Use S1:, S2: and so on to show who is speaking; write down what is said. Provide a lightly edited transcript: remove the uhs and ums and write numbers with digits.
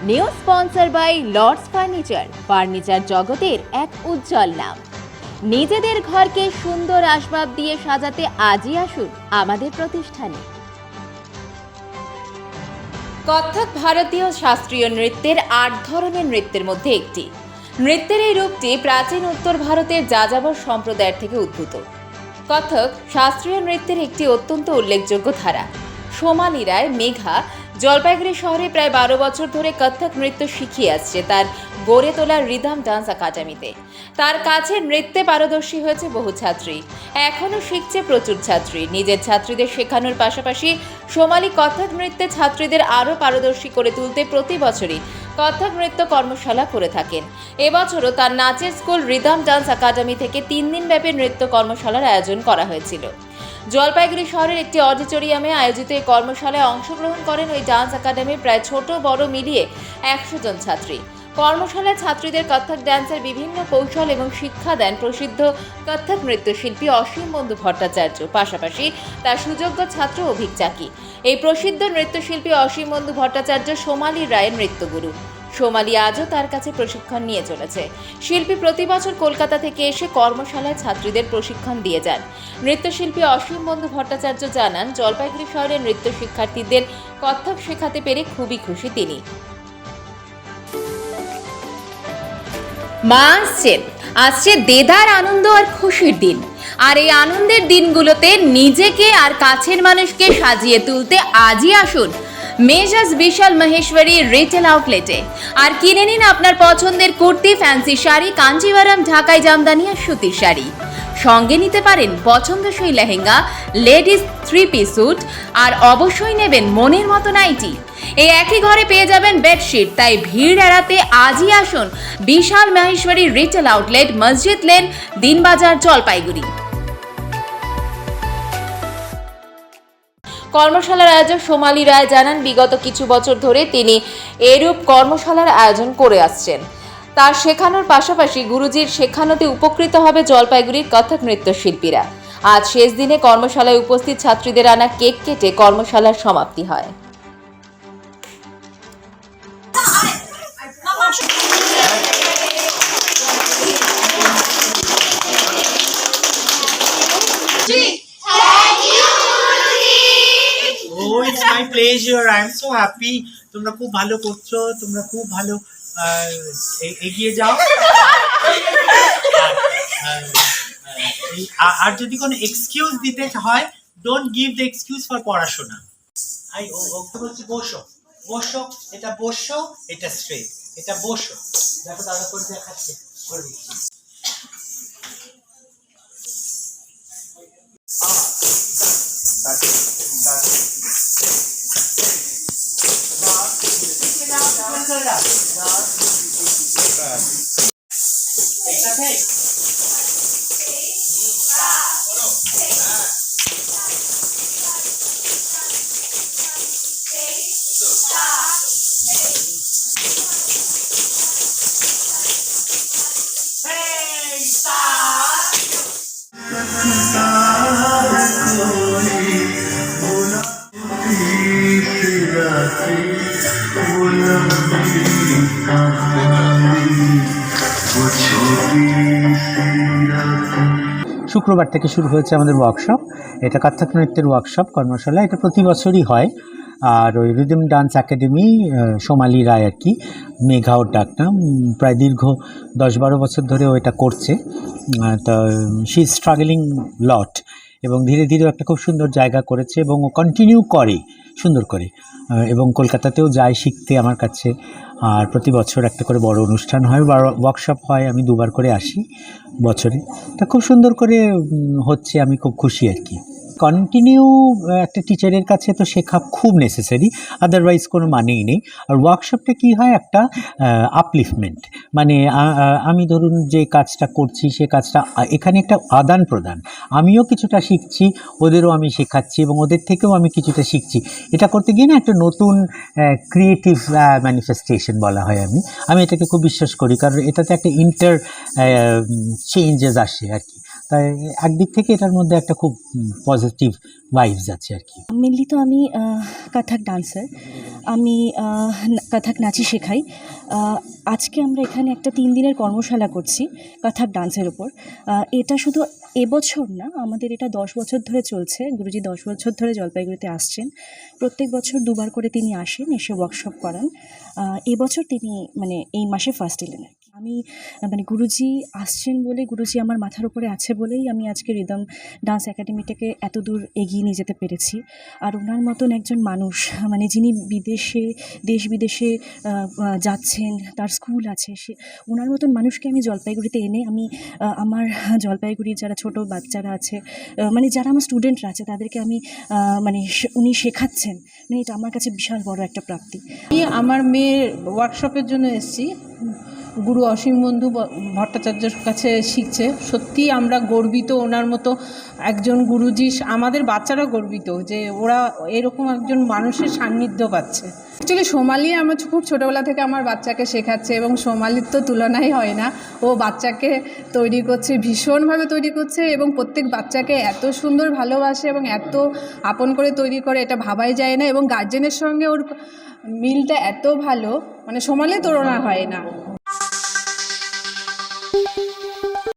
S1: New sponsor by Lords furniture জগতের এক উজ্জ্বল নাম। নিজেদের ঘরকে সুন্দর আসবাব দিয়ে সাজাতে আজই আসুন আমাদের প্রতিষ্ঠানে। কত্থক ভারতীয় শাস্ত্রীয় নৃত্যের 8 ধরনের নৃত্যের মধ্যে একটি। নৃত্যের এই রূপটি প্রাচীন উত্তর ভারতের যাযাবর সম্প্রদায়ের থেকে উদ্ভূত। কত্থক শাস্ত্রীয় নৃত্যের একটি অত্যন্ত উল্লেখযোগ্য ধারা। সোমালি রায় মেঘা জলপাইগুড়ি শহরে প্রায় 12 বছর ধরে কত্থক নৃত্য শিখিয়ে আসছে তার গড়ে তোলা রিদম ডান্স একাডেমিতে। তার কাছে নৃত্যে পারদর্শী হয়েছে বহু ছাত্রী, এখনও শিখছে প্রচুর ছাত্রী। নিজের ছাত্রীদের শেখানোর পাশাপাশি সোমালি কত্থক নৃত্যে ছাত্রীদের আরও পারদর্শী করে তুলতে প্রতি বছরই কত্থক নৃত্য কর্মশালা করে থাকেন। এবছরও তার নাচের স্কুল রিদম ডান্স একাডেমি থেকে 3 দিনব্যাপী নৃত্য কর্মশালার আয়োজন করা হয়েছিল। জলপাইগুড়ি শহরের একটি অডিটোরিয়ামে আয়োজিত এই কর্মশালায় অংশগ্রহণ করেন ওই ডান্স একাডেমির প্রায় ছোট বড় মিলিয়ে 100 জন ছাত্রী। কর্মশালায় ছাত্রীদের কত্থক ডান্সের বিভিন্ন কৌশল এবং শিক্ষা দেন প্রসিদ্ধ কত্থক নৃত্যশিল্পী অসীম বন্ধু ভট্টাচার্য, পাশাপাশি তার সুযোগ্য ছাত্র অভিক চাকি। এই প্রসিদ্ধ নৃত্যশিল্পী অসীম বন্ধু ভট্টাচার্য সোমালি রায়ের নৃত্যগুরু। সোমালি আজও তার কাছে প্রশিক্ষণ নিয়ে চলেছে। শিল্পী প্রতি বছর কলকাতা থেকে এসে কর্মশালায় ছাত্রীদের প্রশিক্ষণ দিয়ে যান। নৃত্যশিল্পী অসীম বন্ধু ভট্টাচার্য জানান, জলপাইগুড়ি শহরের নৃত্য শিক্ষার্থীদের কত্থক শেখাতে পেরে খুবই খুশি তিনি। মা আসছে দেদার আনন্দ আর খুশির দিন। আর এই আনন্দের দিনগুলোতে নিজেকে আর কাছের মানুষকে সাজিয়ে তুলতে আজই আসুন মেজাজ বিশাল মহেশ্বরী রিটেল আউটলেটে। আর কিনে নিন আপনার পছন্দের কুর্তি, ফ্যান্সি শাড়ি, কাঞ্জিভারাম, ঢাকাই জামদানি আর সুতির শাড়ি। সঙ্গে নিতে পারেন পছন্দসই লেহেঙ্গা, লেডিস 3 পিস স্যুট, আর অবশ্যই নেবেন মনের মতো নাইটি। এই একই ঘরে পেয়ে যাবেন বেডশিট। তাই ভিড় এড়াতে আজই আসুন বিশাল মহেশ্বরী রিটেল আউটলেট, মসজিদ লেন, দিনবাজার, জলপাইগুড়ি। কর্মশালার আয়োজক সোমালি রায় জানান, বিগত কিছু বছর ধরে তিনি এরূপ কর্মশালার আয়োজন করে আসছেন। তার শেখানোর পাশাপাশি গুরুজির শেখানোতে উপকৃত হবে জলপাইগুড়ির কত্থক নৃত্যশিল্পীরা। আজ শেষ দিনে কর্মশালায় উপস্থিত ছাত্রীদের আনা কেক কেটে কর্মশালার সমাপ্তি হয়।
S2: Oh, it's my pleasure. I'm so happy. তোমরা খুব ভালো করছো, তোমরা খুব ভালো এগিয়ে যাও। আর যদি কোনো এক্সকিউজ দিতে হয়, don't give the excuse for পড়াশোনা। বলছি বসো বসো, এটা বসো, এটা স্ট্রেট, এটা বসো। দেখো দাদা করে দেখাচ্ছে, করে দিচ্ছি।
S3: শুক্রবার থেকে শুরু হয়েছে আমাদের ওয়ার্কশপ। এটা কত্থক নৃত্যের ওয়ার্কশপ কর্মশালা। এটা প্রতি বছরই হয়। আর ওই রিদম ডান্স একাডেমি সোমালি রায় আর কি, মেঘা ওর ডাক নাম, প্রায় দীর্ঘ 10-12 বছর ধরে ও এটা করছে। তা শি ইজ স্ট্রাগলিং লট, এবং ধীরে ধীরে একটা খুব সুন্দর জায়গা করেছে এবং ও কন্টিনিউ করে সুন্দর করে। এবং কলকাতাতেও যায় শিখতে আমার কাছে। আর প্রতি বছর একটা করে বড় অনুষ্ঠান হয়, ওয়ার্কশপ হয়। আমি 2 বার করে আসি বছরে। তা খুব সুন্দর করে হচ্ছে, আমি খুব খুশি আর কি। কন্টিনিউ একটা টিচারের কাছে তো শেখা খুব নেসেসারি, আদারওয়াইজ কোনো মানেই নেই। আর ওয়ার্কশপটা কী হয়, একটা আপলিফমেন্ট, মানে আমি ধরুন যে কাজটা করছি সে কাজটা এখানে একটা আদান প্রদান। আমিও কিছুটা শিখছি, ওদেরও আমি শেখাচ্ছি এবং ওদের থেকেও আমি কিছুটা শিখছি। এটা করতে গিয়ে না একটা নতুন ক্রিয়েটিভ ম্যানিফেস্টেশন বলা হয়। আমি এটাকে খুব বিশ্বাস করি, কারণ এটাতে একটা চেঞ্জেস আসে আর কি। তাই একদিক থেকে এটার মধ্যে একটা খুব পজিটিভ ভাইবস আছে আর কি।
S4: মেনলি তো আমি কত্থক ডান্সার, আমি কত্থক নাচই শেখাই। আজকে আমরা এখানে একটা 3 দিনের কর্মশালা করছি কত্থক ডান্সের ওপর। এটা শুধু এবছর না, আমাদের এটা 10 বছর ধরে চলছে। গুরুজি 10 বছর ধরে জলপাইগুড়িতে আসছেন। প্রত্যেক বছর 2 বার করে তিনি আসেন, এসে ওয়ার্কশপ করান। এবছর তিনি মানে এই মাসে ফার্স্ট এলেন আর কি। আমি মানে গুরুজি আসছেন বলে, গুরুজি আমার মাথার উপরে আছে বলেই আমি আজকে রিদম ডান্স একাডেমিটাকে এত দূর এগিয়ে নিয়ে যেতে পেরেছি। আর ওনার মতন একজন মানুষ, মানে যিনি বিদেশে, দেশ বিদেশে যাচ্ছেন, তার স্কুল আছে, সে ওনার মতন মানুষকে আমি জলপাইগুড়িতে এনে আমি আমার জলপাইগুড়ির যারা ছোট বাচ্চারা আছে, মানে যারা আমার স্টুডেন্টরা আছে, তাদেরকে আমি মানে উনি শেখাচ্ছেন, মানে এটা আমার কাছে বিশাল বড় একটা প্রাপ্তি।
S5: আমি আমার মেয়ের ওয়ার্কশপের জন্য এসেছি। গুরু অসীম বন্ধু ভট্টাচার্যের কাছে শিখছে। সত্যি আমরা গর্বিত, ওনার মতো একজন গুরুজি, আমাদের বাচ্চারা গর্বিত যে ওরা এরকম একজন মানুষের সান্নিধ্য পাচ্ছে। অ্যাকচুয়ালি সোমালি আমার খুব ছোটোবেলা থেকে আমার বাচ্চাকে শেখাচ্ছে এবং সোমালির তো তুলনাই হয় না। ও বাচ্চাকে তৈরি করছে, ভীষণভাবে তৈরি করছে এবং প্রত্যেক বাচ্চাকে এত সুন্দর ভালোবাসে এবং এত আপন করে তৈরি করে, এটা ভাবাই যায় না। এবং গার্জেনের সঙ্গে ওর মিলটা এত ভালো, মানে সোমালির তুলনা হয় না।